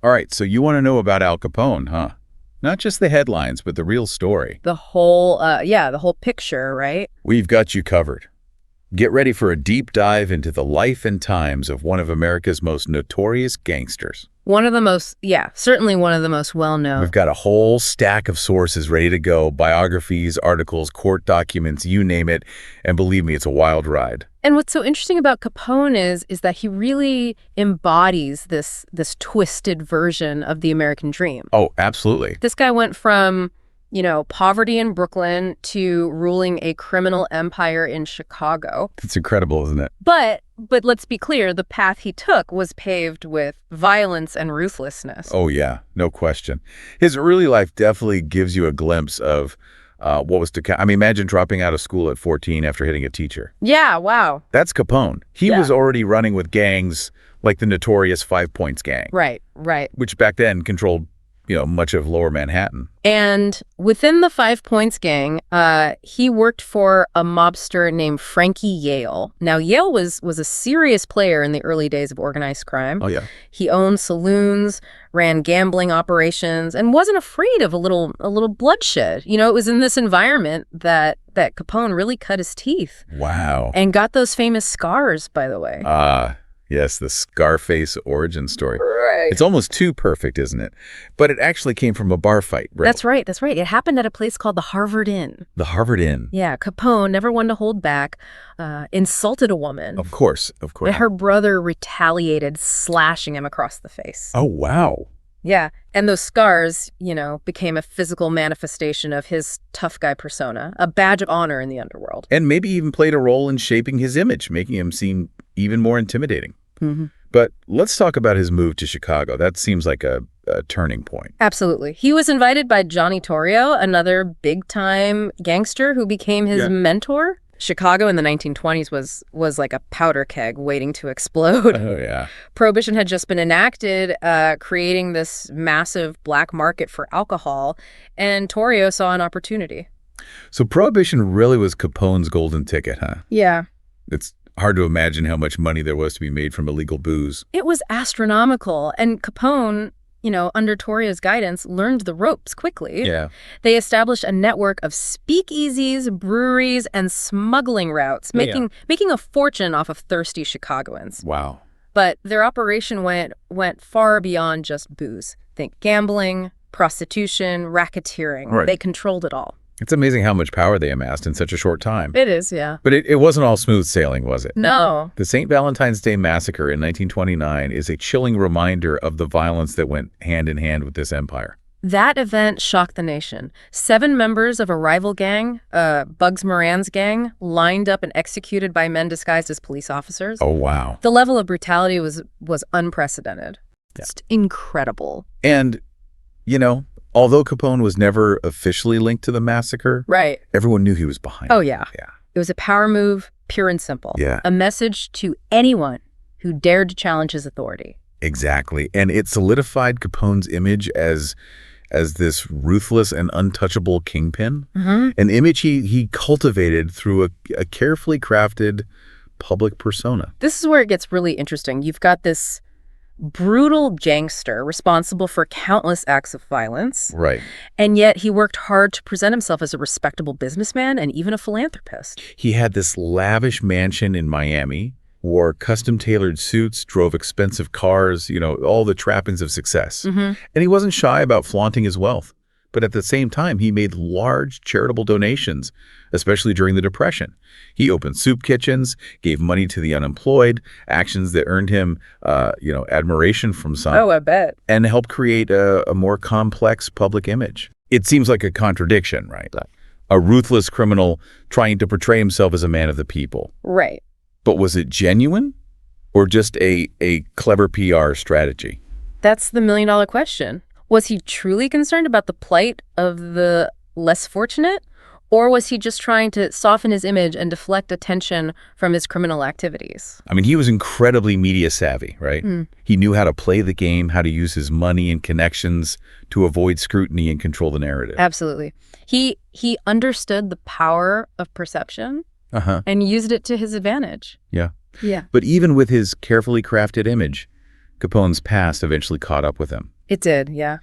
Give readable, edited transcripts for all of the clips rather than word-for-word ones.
All right, so you want to know about Al Capone, huh? Not just the headlines, but the real story. The whole, yeah, the whole picture, right? We've got you covered. Get ready for a deep dive into the life and times of one of America's most notorious gangsters. One of the most, yeah, certainly one of the most well-known. We've got a whole stack of sources ready to go, biographies, articles, court documents, you name it, and believe me, it's a wild ride. And what's so interesting about Capone is that he really embodies this twisted version of the American dream. Oh, absolutely. This guy went from, poverty in Brooklyn to ruling a criminal empire in Chicago. It's incredible, isn't it? But let's be clear, the path he took was paved with violence and ruthlessness. Oh, yeah, no question. His early life definitely gives you a glimpse of what was to come. I mean, imagine dropping out of school at 14 after hitting a teacher. Yeah, wow. That's Capone. He was already running with gangs like the notorious 5 Points gang. Right. Which back then controlled, much of lower Manhattan. And within the 5 Points gang, he worked for a mobster named Frankie Yale. Now, Yale was a serious player in the early days of organized crime. Oh, yeah. He owned saloons, ran gambling operations, and wasn't afraid of a little bloodshed. It was in this environment that Capone really cut his teeth. Wow. And got those famous scars, by the way. Yes, the Scarface origin story. Right. It's almost too perfect, isn't it? But it actually came from a bar fight, right? That's right. It happened at a place called the Harvard Inn. The Harvard Inn. Yeah, Capone, never one to hold back, insulted a woman. Of course. And her brother retaliated, slashing him across the face. Oh, wow. Yeah, and those scars, became a physical manifestation of his tough guy persona, a badge of honor in the underworld. And maybe even played a role in shaping his image, making him seem even more intimidating. Mm-hmm. But let's talk about his move to Chicago. That seems like a turning point. Absolutely. He was invited by Johnny Torrio, another big-time gangster who became his mentor. Chicago in the 1920s was like a powder keg waiting to explode. Oh, yeah. Prohibition had just been enacted, creating this massive black market for alcohol, and Torrio saw an opportunity. So Prohibition really was Capone's golden ticket, huh? Yeah. It's hard to imagine how much money there was to be made from illegal booze. It was astronomical, and Capone, under Torrio's guidance, learned the ropes quickly. Yeah. They established a network of speakeasies, breweries, and smuggling routes, making a fortune off of thirsty Chicagoans. Wow. But their operation went far beyond just booze. Think gambling, prostitution, racketeering. Right. They controlled it all. It's amazing how much power they amassed in such a short time. It is, yeah. But it wasn't all smooth sailing, was it? No. The St. Valentine's Day Massacre in 1929 is a chilling reminder of the violence that went hand in hand with this empire. That event shocked the nation. 7 members of a rival gang, Bugs Moran's gang, lined up and executed by men disguised as police officers. Oh, wow. The level of brutality was unprecedented. Yeah. It's incredible. And, although Capone was never officially linked to the massacre, right, everyone knew he was behind it. Oh, yeah. It was a power move, pure and simple. Yeah. A message to anyone who dared to challenge his authority. Exactly. And it solidified Capone's image as this ruthless and untouchable kingpin, an image he cultivated through a carefully crafted public persona. This is where it gets really interesting. You've got this brutal gangster responsible for countless acts of violence. Right. And yet he worked hard to present himself as a respectable businessman and even a philanthropist. He had this lavish mansion in Miami, wore custom-tailored suits, drove expensive cars, all the trappings of success. And he wasn't shy about flaunting his wealth. But at the same time, he made large charitable donations, especially during the Depression. He opened soup kitchens, gave money to the unemployed, actions that earned him, admiration from some. Oh, I bet. And helped create a more complex public image. It seems like a contradiction, right? A ruthless criminal trying to portray himself as a man of the people. Right. But was it genuine or just a clever PR strategy? That's the million-dollar question. Was he truly concerned about the plight of the less fortunate? Or was he just trying to soften his image and deflect attention from his criminal activities? I mean, he was incredibly media savvy, right? He knew how to play the game, how to use his money and connections to avoid scrutiny and control the narrative. Absolutely. He understood the power of perception and used it to his advantage. Yeah. Yeah. But even with his carefully crafted image, Capone's past eventually caught up with him. It did, yeah.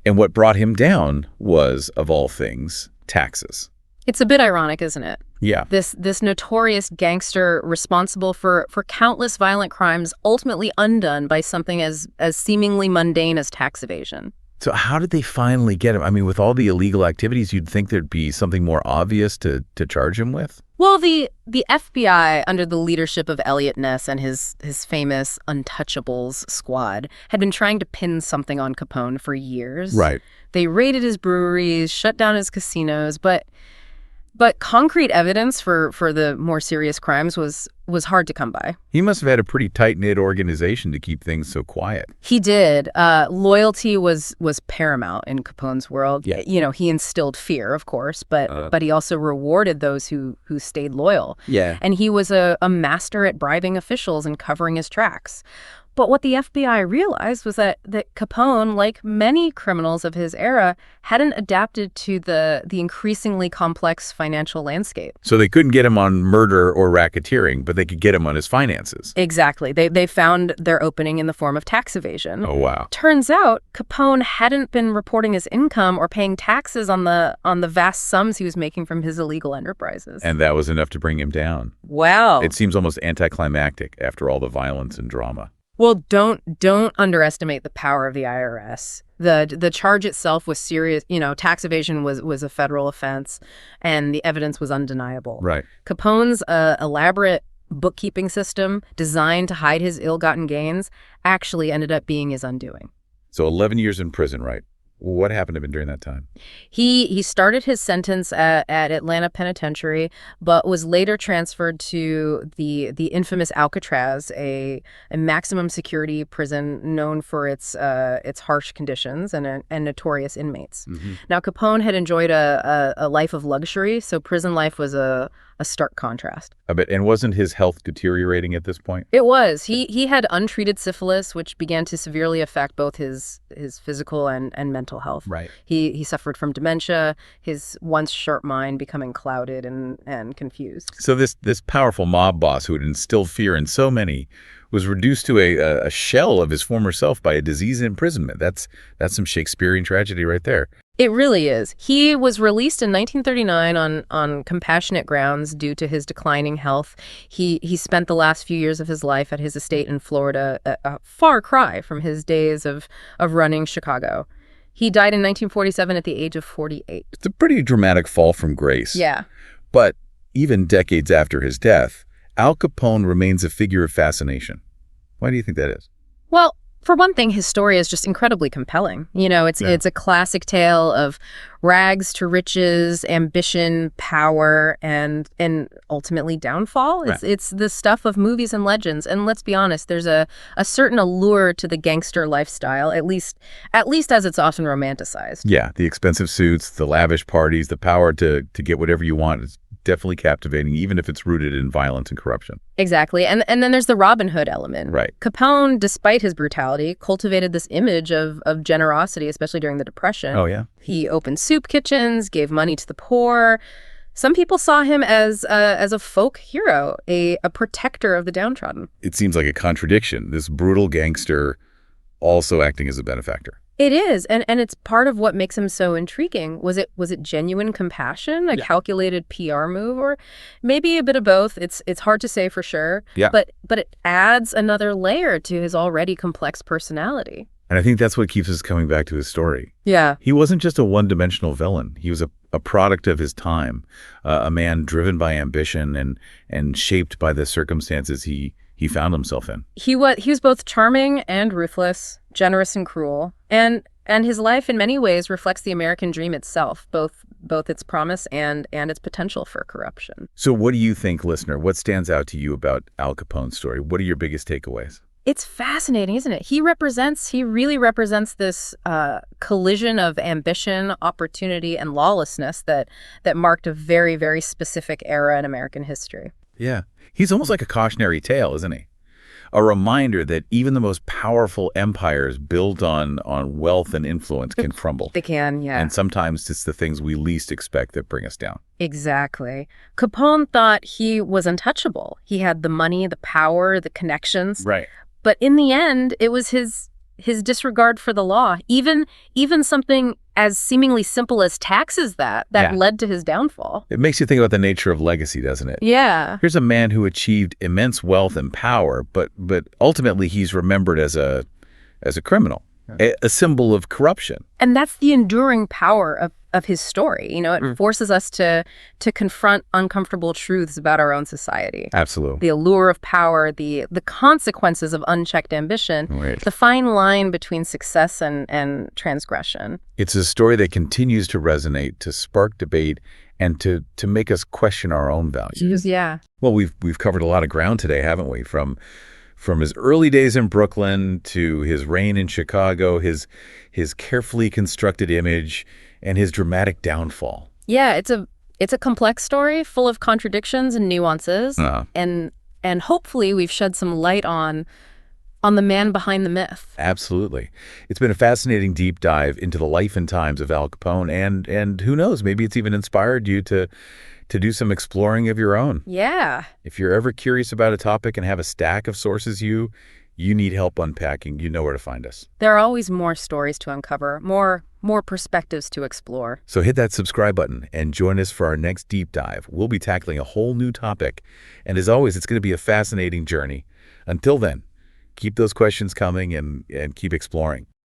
And what brought him down was, of all things, taxes. It's a bit ironic, isn't it? Yeah. This notorious gangster responsible for countless violent crimes ultimately undone by something as seemingly mundane as tax evasion. So how did they finally get him? I mean, with all the illegal activities, you'd think there'd be something more obvious to charge him with? Well, the FBI, under the leadership of Elliot Ness and his famous Untouchables squad, had been trying to pin something on Capone for years. Right. They raided his breweries, shut down his casinos, but concrete evidence for the more serious crimes was hard to come by. He must have had a pretty tight-knit organization to keep things so quiet. He did. Loyalty was paramount in Capone's world. Yeah. You know, he instilled fear, of course, but he also rewarded those who stayed loyal. Yeah. And he was a master at bribing officials and covering his tracks. But what the FBI realized was that Capone, like many criminals of his era, hadn't adapted to the increasingly complex financial landscape. So they couldn't get him on murder or racketeering, but they could get him on his finances. Exactly. They found their opening in the form of tax evasion. Oh, wow. Turns out Capone hadn't been reporting his income or paying taxes on the vast sums he was making from his illegal enterprises. And that was enough to bring him down. Wow. It seems almost anticlimactic after all the violence and drama. Well, don't underestimate the power of the IRS. The charge itself was serious. You know, tax evasion was a federal offense, and the evidence was undeniable. Right. Capone's elaborate bookkeeping system designed to hide his ill-gotten gains actually ended up being his undoing. So 11 years in prison, right? What happened to him during that time? He started his sentence at Atlanta Penitentiary, but was later transferred to the infamous Alcatraz, a maximum security prison known for its harsh conditions and notorious inmates. Mm-hmm. Now, Capone had enjoyed a life of luxury, so prison life was a stark contrast. I bet. And wasn't his health deteriorating at this point? It was. He had untreated syphilis, which began to severely affect both his physical and mental health. Right. He suffered from dementia, his once sharp mind becoming clouded and confused. So this powerful mob boss who had instilled fear in so many was reduced to a shell of his former self by a disease imprisonment. That's some Shakespearean tragedy right there. It really is. He was released in 1939 on compassionate grounds due to his declining health. He spent the last few years of his life at his estate in Florida, a far cry from his days of running Chicago. He died in 1947 at the age of 48. It's a pretty dramatic fall from grace. Yeah. But even decades after his death, Al Capone remains a figure of fascination. Why do you think that is? Well, for one thing, his story is just incredibly compelling. You know, it's a classic tale of rags to riches, ambition, power, and ultimately downfall. It's the stuff of movies and legends. And let's be honest, there's a certain allure to the gangster lifestyle, at least as it's often romanticized. Yeah, the expensive suits, the lavish parties, the power to get whatever you want is definitely captivating, even if it's rooted in violence and corruption. Exactly. And then there's the Robin Hood element. Right. Capone, despite his brutality, cultivated this image of generosity, especially during the Depression. Oh, yeah. He opened soup kitchens, gave money to the poor. Some people saw him as a folk hero, a protector of the downtrodden. It seems like a contradiction, this brutal gangster also acting as a benefactor. It is, and it's part of what makes him so intriguing. Was it genuine compassion, a calculated PR move, or maybe a bit of both? It's hard to say for sure. Yeah. But it adds another layer to his already complex personality. And I think that's what keeps us coming back to his story. Yeah. He wasn't just a one-dimensional villain. He was a product of his time, a man driven by ambition and shaped by the circumstances he found himself in. He was both charming and ruthless, generous and cruel, and his life in many ways reflects the American dream itself, both its promise and its potential for corruption. So what do you think, listener? What stands out to you about Al Capone's story? What are your biggest takeaways? It's fascinating, isn't it? He really represents this collision of ambition, opportunity, and lawlessness that marked a very, very specific era in American history. Yeah. He's almost like a cautionary tale, isn't he? A reminder that even the most powerful empires built on wealth and influence can crumble. They can, yeah. And sometimes it's the things we least expect that bring us down. Exactly. Capone thought he was untouchable. He had the money, the power, the connections. Right. But in the end, it was his disregard for the law, even something as seemingly simple as taxes that Yeah. led to his downfall. It makes you think about the nature of legacy, doesn't it? Yeah. Here's a man who achieved immense wealth and power, but ultimately he's remembered as a criminal, a symbol of corruption. And that's the enduring power of his story. It forces us to confront uncomfortable truths about our own society. Absolutely. The allure of power, the consequences of unchecked ambition, Right. the fine line between success and transgression. It's a story that continues to resonate, to spark debate, and to make us question our own values. Yeah. Well, we've covered a lot of ground today, haven't we? From his early days in Brooklyn to his reign in Chicago, his carefully constructed image, and his dramatic downfall. Yeah, it's a complex story full of contradictions and nuances. And hopefully we've shed some light on the man behind the myth. Absolutely. It's been a fascinating deep dive into the life and times of Al Capone, and who knows, maybe it's even inspired you to do some exploring of your own. Yeah. If you're ever curious about a topic and have a stack of sources you need help unpacking, you know where to find us. There are always more stories to uncover, more perspectives to explore. So hit that subscribe button and join us for our next deep dive. We'll be tackling a whole new topic. And as always, it's going to be a fascinating journey. Until then, keep those questions coming and keep exploring.